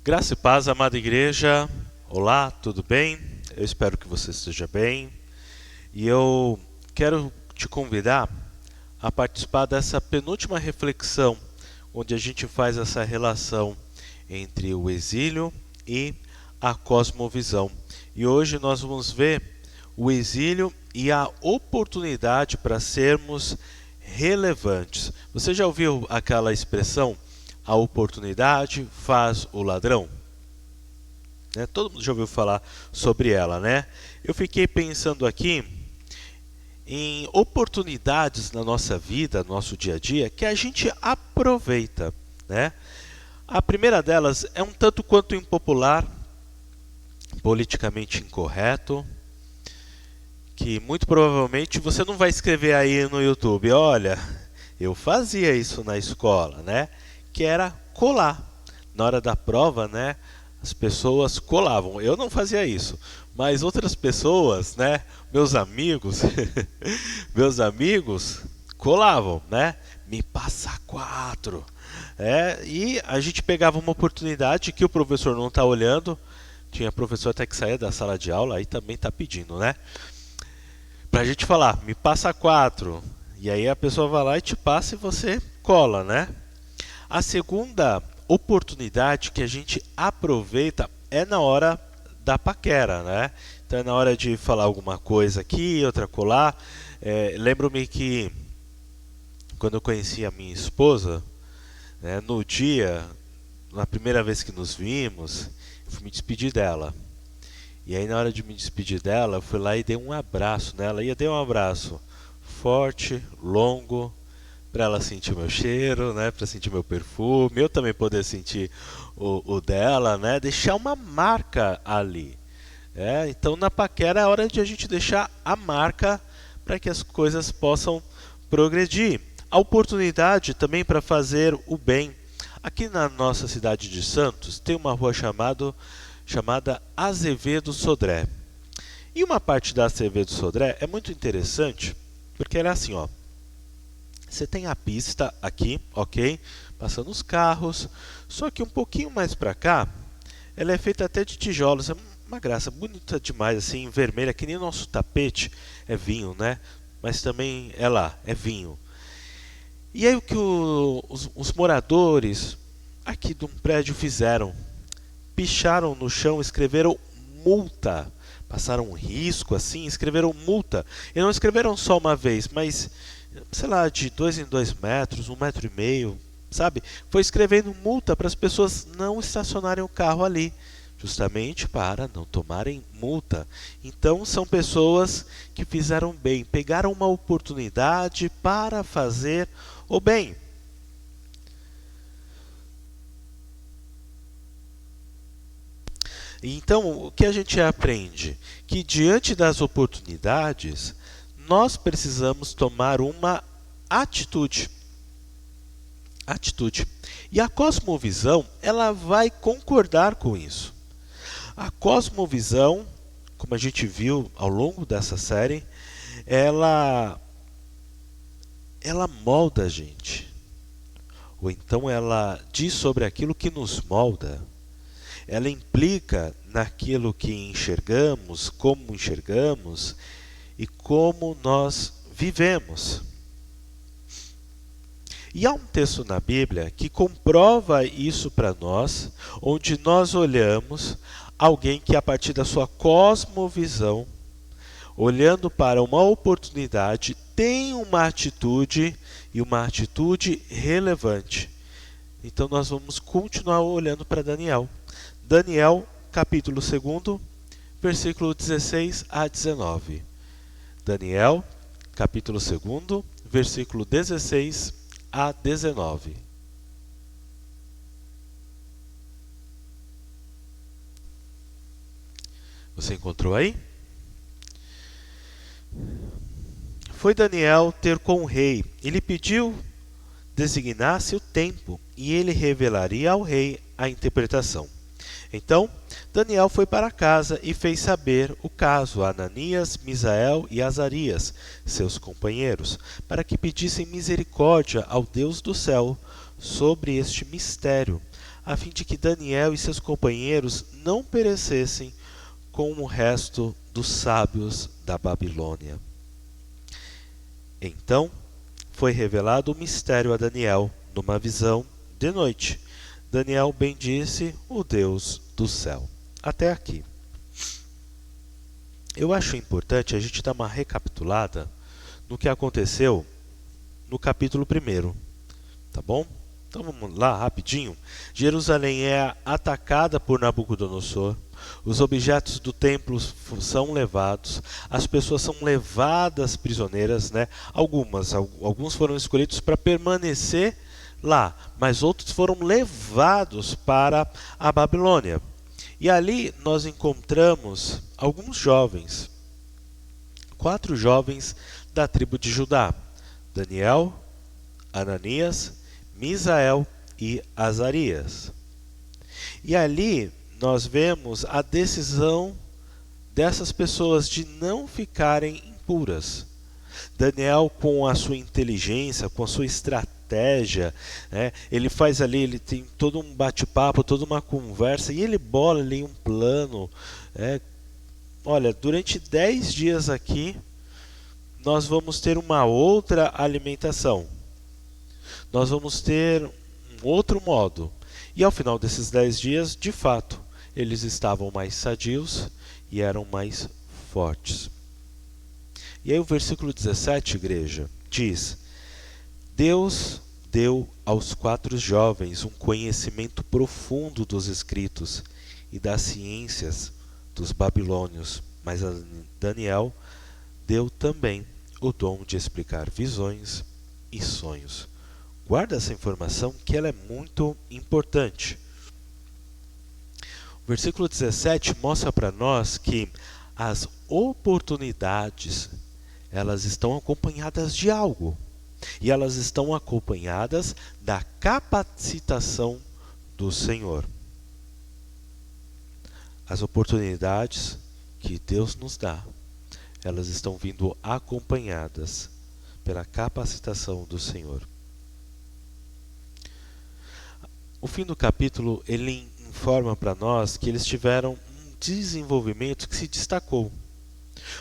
Graça e paz, amada igreja. Olá, tudo bem? Eu espero que você esteja bem. E eu quero te convidar a participar dessa penúltima reflexão, onde a gente faz essa relação entre o exílio e a cosmovisão. E hoje nós vamos ver o exílio e a oportunidade para sermos relevantes. Você já ouviu aquela expressão? A oportunidade faz o ladrão? Todo mundo já ouviu falar sobre ela, né? Eu fiquei pensando aqui em oportunidades na nossa vida, no nosso dia a dia, que a gente aproveita, né? A primeira delas é um tanto quanto impopular, politicamente incorreto, que muito provavelmente você não vai escrever aí no YouTube, olha, eu fazia isso na escola, né? Que era colar. Na hora da prova, né? As pessoas colavam. Eu não fazia isso, mas outras pessoas, né? Meus amigos, meus amigos colavam, né? Me passa 4. E a gente pegava uma oportunidade que o professor não está olhando. Tinha professor até que saía da sala de aula, aí também está pedindo, né? Pra gente falar, me passa 4. E aí a pessoa vai lá e te passa e você cola, né? A segunda oportunidade que a gente aproveita é na hora da paquera, né? Então é na hora de falar alguma coisa aqui, outra colar. Lembro-me que quando eu conheci a minha esposa, né, no dia, na primeira vez que nos vimos, eu fui me despedir dela. E aí na hora de me despedir dela, eu fui lá e dei um abraço nela. E eu dei um abraço forte, longo, para ela sentir o meu cheiro, né, para sentir meu perfume, eu também poder sentir o dela, né, deixar uma marca ali. Então na paquera é hora de a gente deixar a marca para que as coisas possam progredir. A oportunidade também para fazer o bem. Aqui na nossa cidade de Santos tem uma rua chamada Azevedo Sodré. E uma parte da Azevedo Sodré é muito interessante, porque ela é assim, ó. Você tem a pista aqui, ok? Passando os carros. Só que um pouquinho mais para cá, ela é feita até de tijolos. É uma graça, bonita demais, assim, vermelha, que nem o nosso tapete é vinho, né? Mas também é lá, é vinho. E aí o que os moradores aqui de um prédio fizeram? Picharam no chão, escreveram multa. Passaram um risco assim, escreveram multa. E não escreveram só uma vez, mas, sei lá, de 2 em 2 metros, 1,5 m, sabe? Foi escrevendo multa para as pessoas não estacionarem o carro ali, justamente para não tomarem multa. Então são pessoas que fizeram bem, pegaram uma oportunidade para fazer o bem. Então, o que a gente aprende? Que diante das oportunidades, nós precisamos tomar uma atitude. E a cosmovisão, ela vai concordar com isso. A cosmovisão, como a gente viu ao longo dessa série, ela molda a gente. Ou então ela diz sobre aquilo que nos molda. Ela implica naquilo que enxergamos e como nós vivemos. E há um texto na Bíblia que comprova isso para nós, onde nós olhamos alguém que a partir da sua cosmovisão, olhando para uma oportunidade, tem uma atitude e uma atitude relevante. Então nós vamos continuar olhando para Daniel. Daniel, capítulo 2, versículo 16 a 19. Daniel, capítulo 2, versículo 16 a 19. Você encontrou aí? Foi Daniel ter com o rei. Ele pediu designasse o tempo, e ele revelaria ao rei a interpretação. Então, Daniel foi para casa e fez saber o caso a Ananias, Misael e Azarias, seus companheiros, para que pedissem misericórdia ao Deus do céu sobre este mistério, a fim de que Daniel e seus companheiros não perecessem com o resto dos sábios da Babilônia. Então foi revelado o mistério a Daniel numa visão de noite. Daniel bendisse o Deus do céu. Até aqui. Eu acho importante a gente dar uma recapitulada no que aconteceu no capítulo 1, tá bom? Então vamos lá, rapidinho. Jerusalém é atacada por Nabucodonosor, os objetos do templo são levados, as pessoas são levadas prisioneiras, né? Alguns foram escolhidos para permanecer lá, mas outros foram levados para a Babilônia. E ali nós encontramos alguns jovens, 4 jovens da tribo de Judá: Daniel, Ananias, Misael e Azarias. E ali nós vemos a decisão dessas pessoas de não ficarem impuras. Daniel, com a sua inteligência, com a sua estratégia, né, ele faz ali, ele tem todo um bate-papo, toda uma conversa, e ele bola ali um plano. Olha, durante 10 dias aqui, nós vamos ter uma outra alimentação. Nós vamos ter um outro modo. E ao final desses 10 dias, de fato, eles estavam mais sadios e eram mais fortes. E aí o versículo 17, igreja, diz: Deus deu aos 4 jovens um conhecimento profundo dos escritos e das ciências dos babilônios, mas a Daniel deu também o dom de explicar visões e sonhos. Guarda essa informação, que ela é muito importante. O versículo 17 mostra para nós que as oportunidades, elas estão acompanhadas de algo. E elas estão acompanhadas da capacitação do Senhor. As oportunidades que Deus nos dá, elas estão vindo acompanhadas pela capacitação do Senhor. O fim do capítulo, ele informa para nós que eles tiveram um desenvolvimento que se destacou.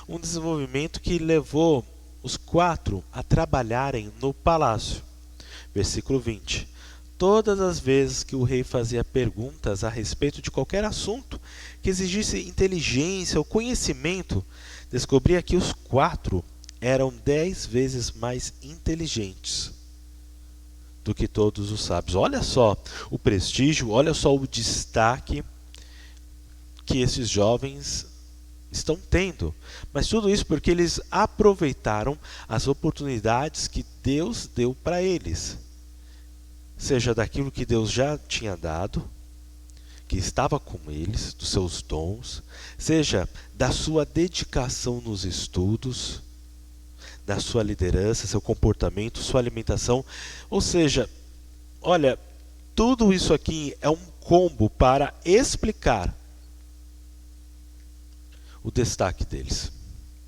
Um desenvolvimento que levou os 4 a trabalharem no palácio. Versículo 20. Todas as vezes que o rei fazia perguntas a respeito de qualquer assunto que exigisse inteligência ou conhecimento, descobria que os 4 eram 10 vezes mais inteligentes do que todos os sábios. Olha só o prestígio, olha só o destaque que esses jovens estão tendo. Mas tudo isso porque eles aproveitaram as oportunidades que Deus deu para eles. Seja daquilo que Deus já tinha dado, que estava com eles, dos seus dons, seja da sua dedicação nos estudos, da sua liderança, seu comportamento, sua alimentação. Ou seja, olha, tudo isso aqui é um combo para explicar o destaque deles.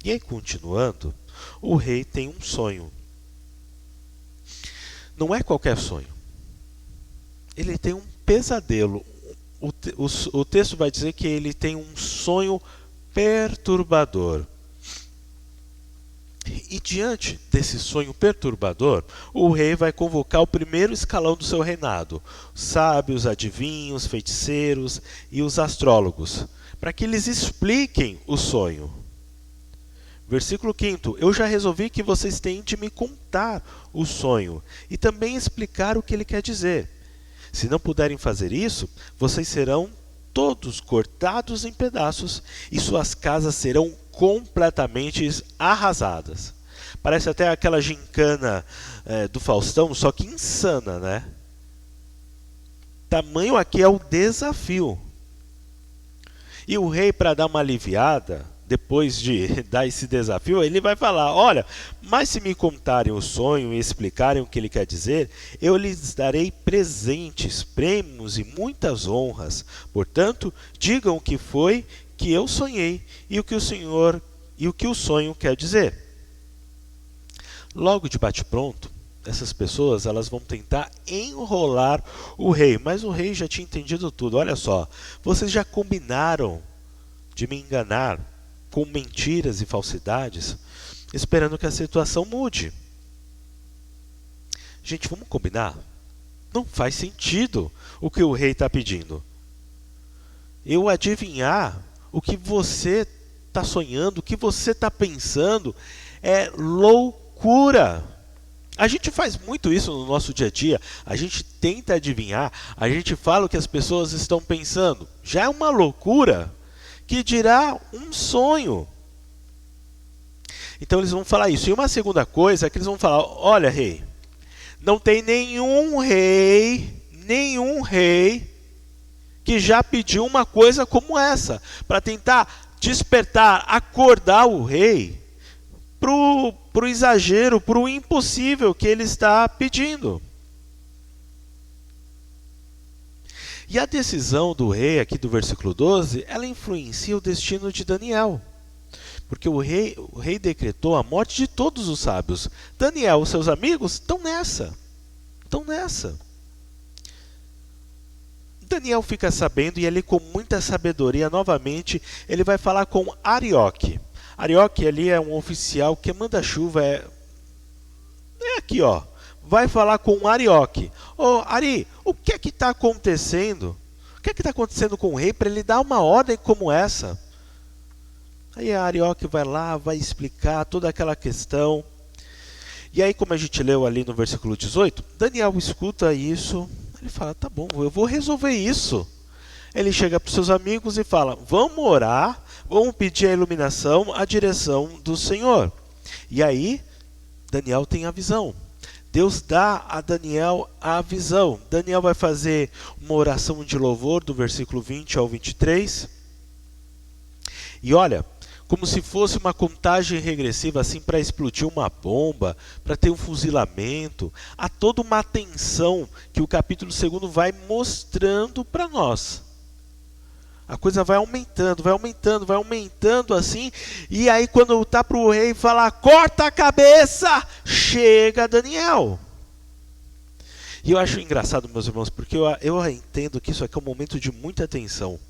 E aí, continuando, o rei tem um sonho. Não é qualquer sonho. Ele tem um pesadelo. O texto vai dizer que ele tem um sonho perturbador. E diante desse sonho perturbador, o rei vai convocar o primeiro escalão do seu reinado, os sábios, adivinhos, feiticeiros e os astrólogos, para que eles expliquem o sonho. Versículo 5: Eu já resolvi que vocês têm de me contar o sonho e também explicar o que ele quer dizer. Se não puderem fazer isso, vocês serão todos cortados em pedaços e suas casas serão completamente arrasadas. Parece até aquela gincana do Faustão, só que insana, né? Tamanho aqui é o desafio. E o rei, para dar uma aliviada, depois de dar esse desafio, ele vai falar: olha, mas se me contarem o sonho e explicarem o que ele quer dizer, eu lhes darei presentes, prêmios e muitas honras. Portanto, digam o que foi que eu sonhei e o que o sonho quer dizer. Logo de bate-pronto, essas pessoas elas vão tentar enrolar o rei, mas o rei já tinha entendido tudo. Olha só, vocês já combinaram de me enganar com mentiras e falsidades, esperando que a situação mude. Gente, vamos combinar? Não faz sentido o que o rei está pedindo. Eu adivinhar o que você está sonhando, o que você está pensando, é loucura. A gente faz muito isso no nosso dia a dia. A gente tenta adivinhar, a gente fala o que as pessoas estão pensando. Já é uma loucura, que dirá um sonho. Então eles vão falar isso. E uma segunda coisa é que eles vão falar: olha, rei, não tem nenhum rei que já pediu uma coisa como essa, para tentar despertar, acordar o rei para o exagero, para o impossível que ele está pedindo. E a decisão do rei, aqui do versículo 12, ela influencia o destino de Daniel. Porque o rei decretou a morte de todos os sábios. Daniel e seus amigos estão nessa. Daniel fica sabendo e ele, com muita sabedoria, novamente, ele vai falar com Arioque. Arioque ali é um oficial que manda chuva, é aqui, ó. Vai falar com Arioque. Ô, Ari, o que é que está acontecendo? O que é que está acontecendo com o rei para ele dar uma ordem como essa? Aí a Arioque vai lá, vai explicar toda aquela questão. E aí, como a gente leu ali no versículo 18, Daniel escuta isso, ele fala: tá bom, eu vou resolver isso. Ele chega para os seus amigos e fala: vamos orar, vamos pedir a iluminação, a direção do Senhor. E aí, Daniel tem a visão. Deus dá a Daniel a visão. Daniel vai fazer uma oração de louvor do versículo 20 ao 23. E olha, como se fosse uma contagem regressiva assim para explodir uma bomba, para ter um fuzilamento, há toda uma tensão que o capítulo 2 vai mostrando para nós. A coisa vai aumentando assim, e aí quando está para o rei falar: corta a cabeça, chega Daniel. E eu acho engraçado, meus irmãos, porque eu entendo que isso aqui é um momento de muita tensão.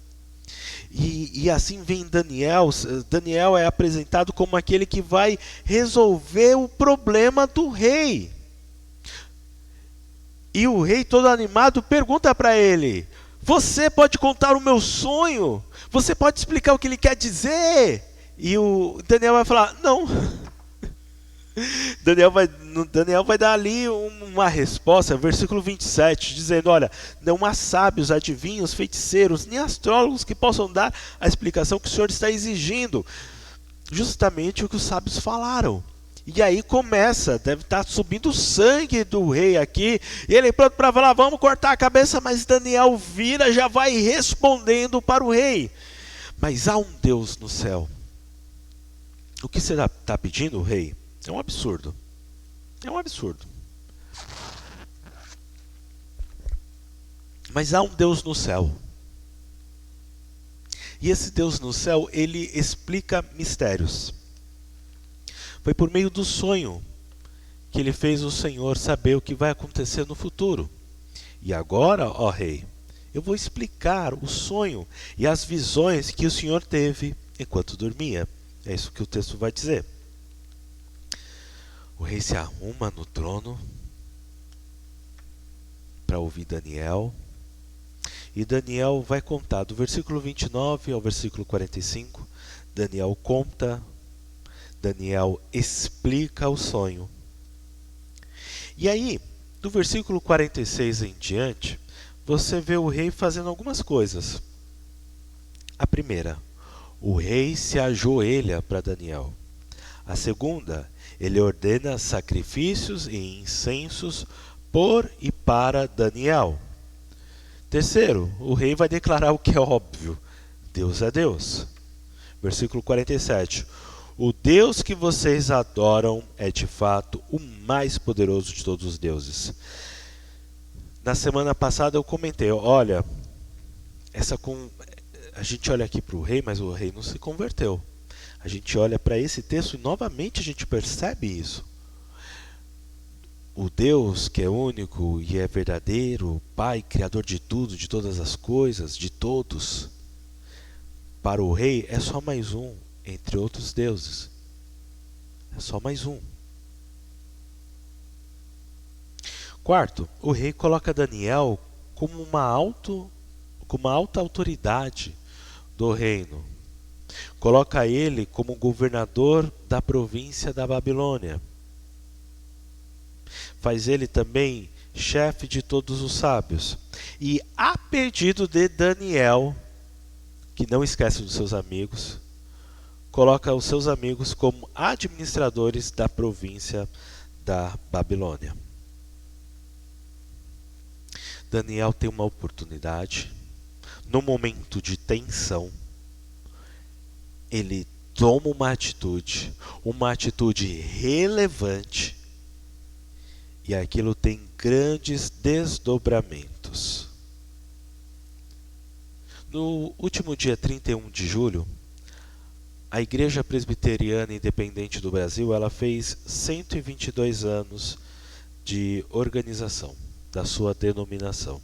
E assim vem Daniel. Daniel é apresentado como aquele que vai resolver o problema do rei. E o rei, todo animado, pergunta para ele: você pode contar o meu sonho? Você pode explicar o que ele quer dizer? E o Daniel vai falar: não. Daniel vai dar ali uma resposta, versículo 27, dizendo: olha, não há sábios, adivinhos, feiticeiros, nem astrólogos que possam dar a explicação que o Senhor está exigindo. Justamente o que os sábios falaram. E aí começa, deve estar subindo o sangue do rei aqui, e ele é pronto para falar: vamos cortar a cabeça, mas Daniel vira, já vai respondendo para o rei: mas há um Deus no céu. O que você está pedindo, rei? É um absurdo. Mas há um Deus no céu. E esse Deus no céu, ele explica mistérios. Foi por meio do sonho que ele fez o Senhor saber o que vai acontecer no futuro. E agora, ó rei, eu vou explicar o sonho e as visões que o Senhor teve enquanto dormia. É isso que o texto vai dizer. O rei se arruma no trono para ouvir Daniel. E Daniel vai contar do versículo 29 ao versículo 45. Daniel conta, Daniel explica o sonho. E aí, do versículo 46 em diante, você vê o rei fazendo algumas coisas. A primeira, o rei se ajoelha para Daniel. A segunda, ele ordena sacrifícios e incensos por e para Daniel. Terceiro, o rei vai declarar o que é óbvio: Deus é Deus. Versículo 47. O Deus que vocês adoram é de fato o mais poderoso de todos os deuses. Na semana passada eu comentei: olha, a gente olha aqui para o rei, mas o rei não se converteu. A gente olha para esse texto e novamente a gente percebe isso. o Deus que é único e é verdadeiro, Pai, Criador de tudo, de todas as coisas, de todos, para o rei é só mais um entre outros deuses. É só mais um. Quarto, o rei coloca Daniel como uma alta autoridade do reino. Coloca ele como governador da província da Babilônia. Faz ele também chefe de todos os sábios. E a pedido de Daniel, que não esquece dos seus amigos, coloca os seus amigos como administradores da província da Babilônia. Daniel tem uma oportunidade, no momento de tensão, ele toma uma atitude relevante, e aquilo tem grandes desdobramentos. No último dia 31 de julho, a Igreja Presbiteriana Independente do Brasil, ela fez 122 anos de organização da sua denominação.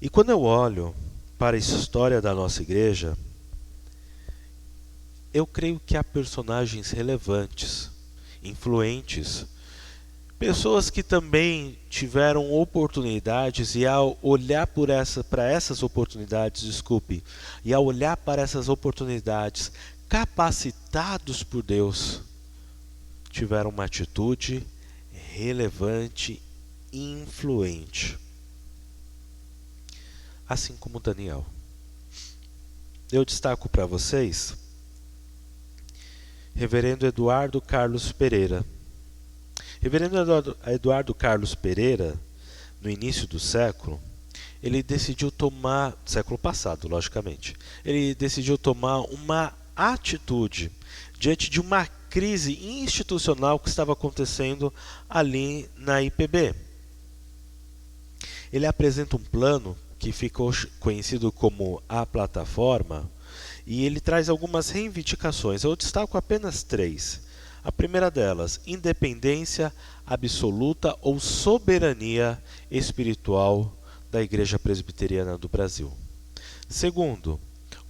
E quando eu olho para a história da nossa igreja, eu creio que há personagens relevantes, influentes, pessoas que também tiveram oportunidades e ao olhar para essas oportunidades, e ao olhar para essas oportunidades, capacitados por Deus, tiveram uma atitude relevante e influente. Assim como Daniel. Eu destaco para vocês Reverendo Eduardo Carlos Pereira. Reverendo Eduardo Carlos Pereira, no início do século, ele decidiu tomar, século passado, logicamente, ele decidiu tomar uma atitude diante de uma crise institucional que estava acontecendo ali na IPB. Ele apresenta um plano que ficou conhecido como a plataforma, e ele traz algumas reivindicações. Eu destaco apenas 3. A primeira delas, independência absoluta ou soberania espiritual da Igreja Presbiteriana do Brasil. Segundo,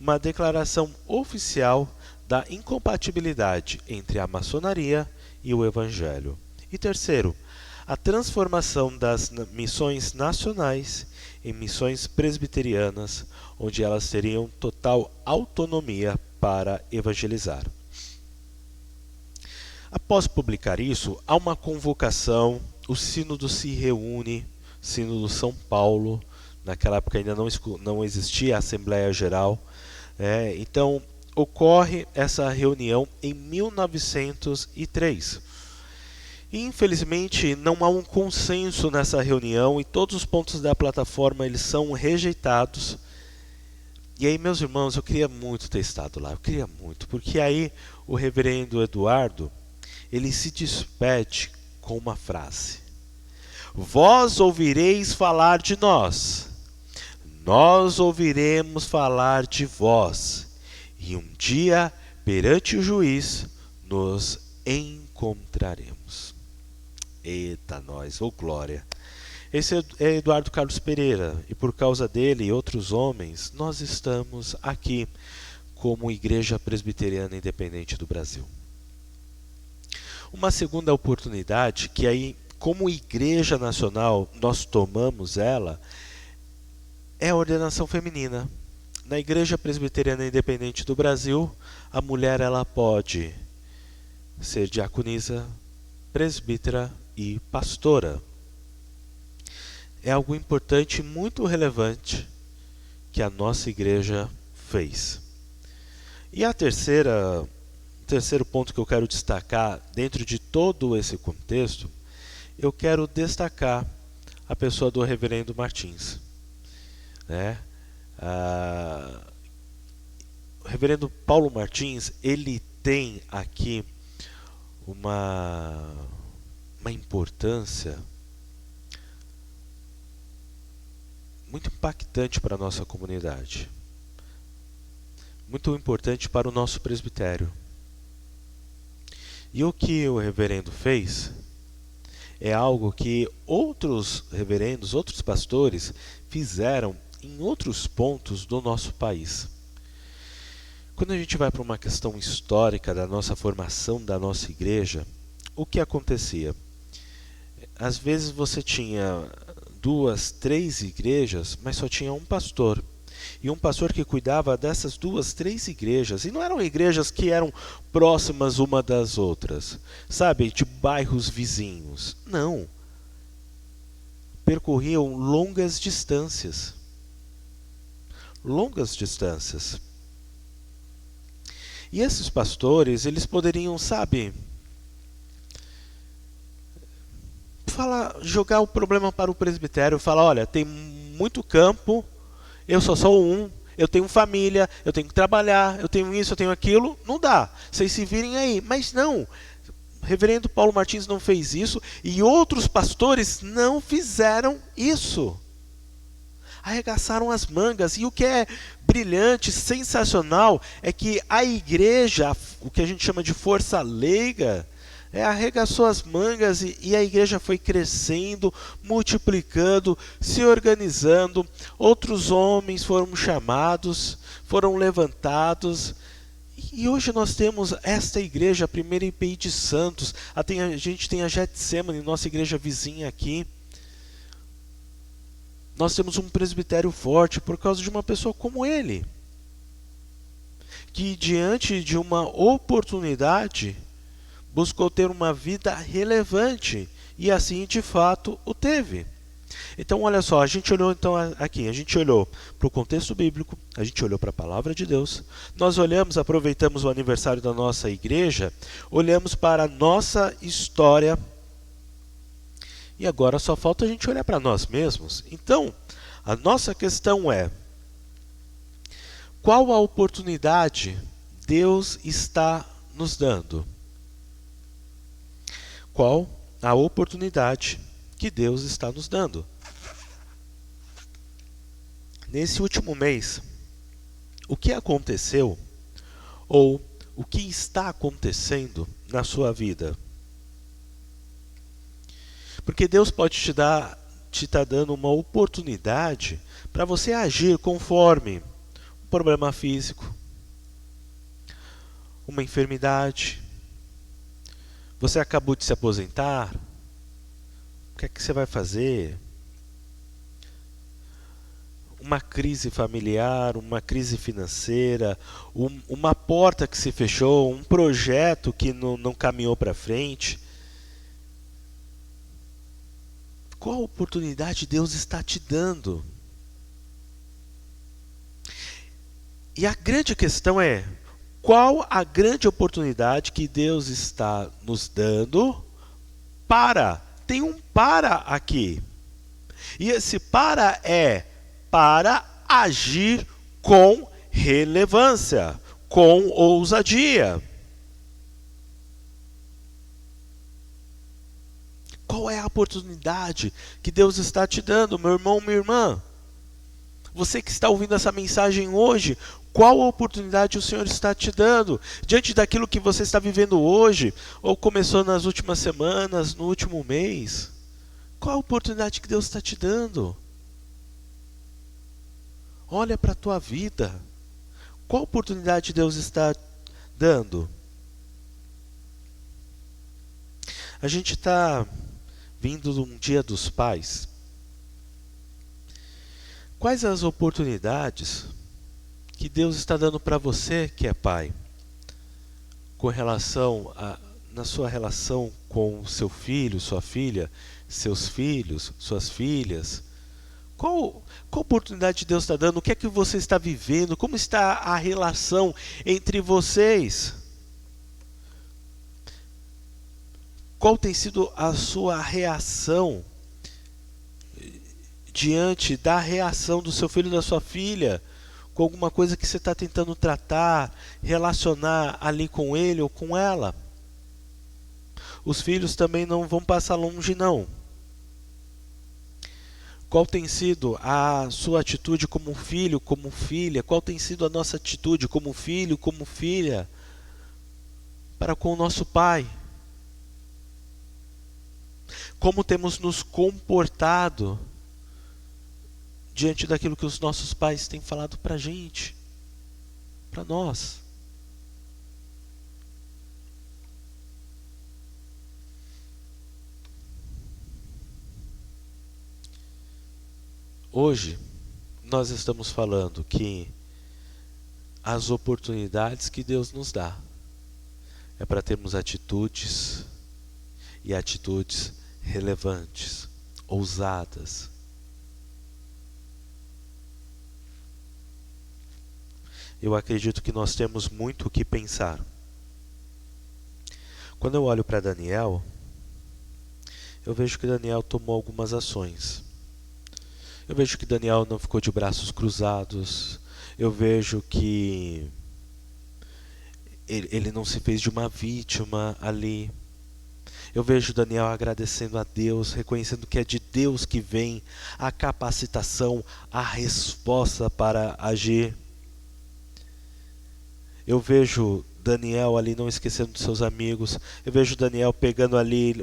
uma declaração oficial da incompatibilidade entre a maçonaria e o Evangelho. E terceiro, a transformação das missões nacionais em missões presbiterianas, onde elas teriam total autonomia para evangelizar. Após publicar isso, há uma convocação, o sínodo se reúne, sínodo São Paulo, naquela época ainda não existia a Assembleia Geral, então ocorre essa reunião em 1903. E, infelizmente, não há um consenso nessa reunião e todos os pontos da plataforma eles são rejeitados. E aí, meus irmãos, eu queria muito ter estado lá, eu queria muito, porque aí o reverendo Eduardo, ele se despede com uma frase: vós ouvireis falar de nós, nós ouviremos falar de vós, e um dia, perante o juiz, nos encontraremos. Eita nós, ô glória! Esse é Eduardo Carlos Pereira, e por causa dele e outros homens, nós estamos aqui como Igreja Presbiteriana Independente do Brasil. Uma segunda oportunidade, que aí, como Igreja Nacional, nós tomamos ela, é a ordenação feminina. Na Igreja Presbiteriana Independente do Brasil, a mulher ela pode ser diaconisa, presbítera e pastora. É algo importante e muito relevante que a nossa igreja fez. E o terceiro ponto que eu quero destacar dentro de todo esse contexto, eu quero destacar a pessoa do reverendo Martins. O reverendo Paulo Martins, ele tem aqui uma importância muito impactante para a nossa comunidade, muito importante para o nosso presbitério. E o que o reverendo fez? é algo que outros reverendos, outros pastores fizeram em outros pontos do nosso país. Quando a gente vai para uma questão histórica da nossa formação da nossa igreja, o que acontecia? Às vezes você tinha 2, 3 igrejas, mas só tinha um pastor. E um pastor que cuidava dessas 2, 3 igrejas. E não eram igrejas que eram próximas uma das outras, sabe, de bairros vizinhos. Não. Percorriam longas distâncias. Longas distâncias. E esses pastores, eles poderiam, sabe, jogar o problema para o presbitério, falar, olha, tem muito campo, eu só sou um, eu tenho família, eu tenho que trabalhar, eu tenho isso, eu tenho aquilo, não dá, vocês se virem aí. Mas não, reverendo Paulo Martins não fez isso e outros pastores não fizeram isso. Arregaçaram as mangas. E o que é brilhante, sensacional, é que a igreja, o que a gente chama de força leiga, arregaçou as mangas e a igreja foi crescendo, multiplicando, se organizando. Outros homens foram chamados, foram levantados. E hoje nós temos esta igreja, a primeira IPI de Santos. A gente tem a Getsemane, nossa igreja vizinha aqui. Nós temos um presbitério forte por causa de uma pessoa como ele, que diante de uma oportunidade buscou ter uma vida relevante e assim de fato o teve. Então olha só, a gente olhou então aqui, a gente olhou para o contexto bíblico, a gente olhou para a palavra de Deus, nós olhamos, aproveitamos o aniversário da nossa igreja, olhamos para a nossa história. E agora só falta a gente olhar para nós mesmos. Então, a nossa questão é: qual a oportunidade Deus está nos dando? Qual a oportunidade que Deus está nos dando? Nesse último mês, o que aconteceu ou o que está acontecendo na sua vida? Porque Deus pode te estar dando uma oportunidade para você agir conforme um problema físico, uma enfermidade. Você acabou de se aposentar, o que é que você vai fazer? Uma crise familiar, uma crise financeira, uma porta que se fechou, um projeto que não caminhou para frente. Qual oportunidade Deus está te dando? E a grande questão é: qual a grande oportunidade que Deus está nos dando para? Tem um para aqui. E esse para é para agir com relevância, com ousadia. Qual é a oportunidade que Deus está te dando, meu irmão, minha irmã? Você que está ouvindo essa mensagem hoje, qual a oportunidade o Senhor está te dando? Diante daquilo que você está vivendo hoje, ou começou nas últimas semanas, no último mês, qual a oportunidade que Deus está te dando? Olha para a tua vida. Qual oportunidade Deus está dando? A gente está vindo de um Dia dos Pais. Quais as oportunidades que Deus está dando para você que é pai, com relação na sua relação com seu filho, sua filha, seus filhos, suas filhas? Qual oportunidade Deus está dando? O que é que você está vivendo? Como está a relação entre vocês? Qual tem sido a sua reação diante da reação do seu filho e da sua filha com alguma coisa que você está tentando tratar, relacionar ali com ele ou com ela? Os filhos também não vão passar longe, não. Qual tem sido a sua atitude como filho, como filha? Qual tem sido a nossa atitude como filho, como filha para com o nosso pai? Como temos nos comportado diante daquilo que os nossos pais têm falado para a gente, para nós. Hoje, nós estamos falando que as oportunidades que Deus nos dá é para termos atitudes, e atitudes relevantes, ousadas. Eu acredito que nós temos muito o que pensar. Quando eu olho para Daniel, eu vejo que Daniel tomou algumas ações. Eu vejo que Daniel não ficou de braços cruzados. Eu vejo que ele não se fez de uma vítima ali. Eu vejo Daniel agradecendo a Deus, reconhecendo que é de Deus que vem a capacitação, a resposta para agir. Eu vejo Daniel ali não esquecendo dos seus amigos. Eu vejo Daniel pegando ali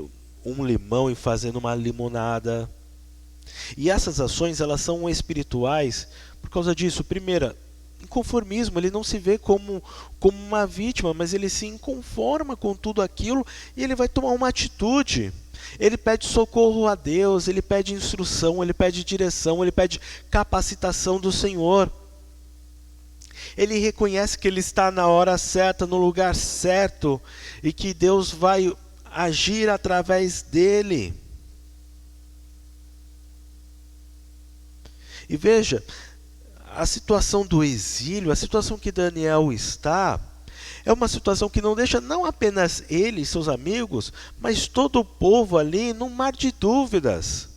um limão e fazendo uma limonada. E essas ações, elas são espirituais por causa disso. Primeira, inconformismo. Ele não se vê como uma vítima, mas ele se inconforma com tudo aquilo e ele vai tomar uma atitude. Ele pede socorro a Deus, ele pede instrução, ele pede direção, ele pede capacitação do Senhor. Ele reconhece que ele está na hora certa, no lugar certo, e que Deus vai agir através dele. E veja, a situação do exílio, a situação que Daniel está, é uma situação que não deixa não apenas ele e seus amigos, mas todo o povo ali num mar de dúvidas.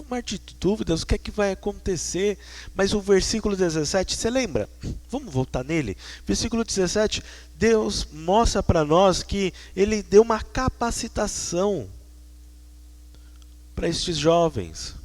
Um mar de dúvidas, o que é que vai acontecer? Mas o versículo 17, você lembra? Vamos voltar nele. Versículo 17, Deus mostra para nós que Ele deu uma capacitação para estes jovens.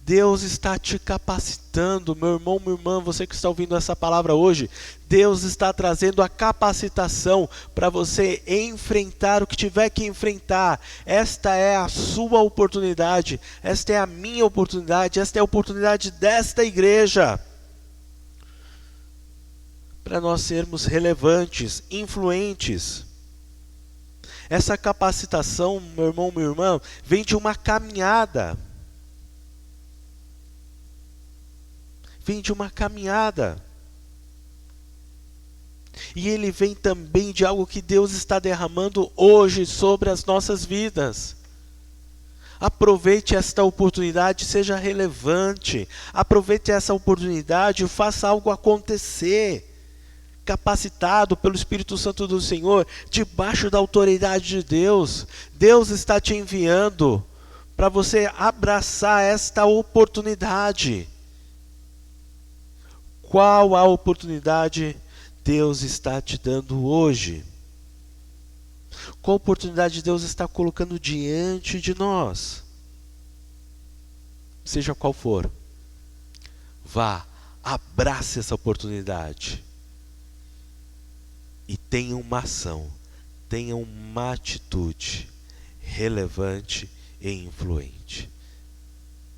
Deus está te capacitando, meu irmão, minha irmã, você que está ouvindo essa palavra hoje. Deus está trazendo a capacitação para você enfrentar o que tiver que enfrentar. Esta é a sua oportunidade, esta é a minha oportunidade, esta é a oportunidade desta igreja. Para nós sermos relevantes, influentes. Essa capacitação, meu irmão, minha irmã, vem de uma caminhada. Vem de uma caminhada. E ele vem também de algo que Deus está derramando hoje sobre as nossas vidas. Aproveite esta oportunidade, seja relevante. Aproveite essa oportunidade e faça algo acontecer. Capacitado pelo Espírito Santo do Senhor, debaixo da autoridade de Deus. Deus está te enviando para você abraçar esta oportunidade. Qual a oportunidade Deus está te dando hoje? Qual oportunidade Deus está colocando diante de nós? Seja qual for, vá, abrace essa oportunidade. E tenha uma ação, tenha uma atitude relevante e influente.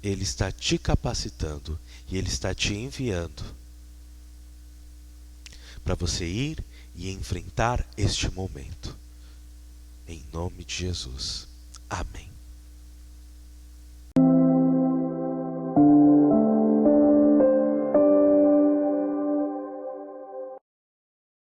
Ele está te capacitando e Ele está te enviando para você ir e enfrentar este momento. Em nome de Jesus. Amém.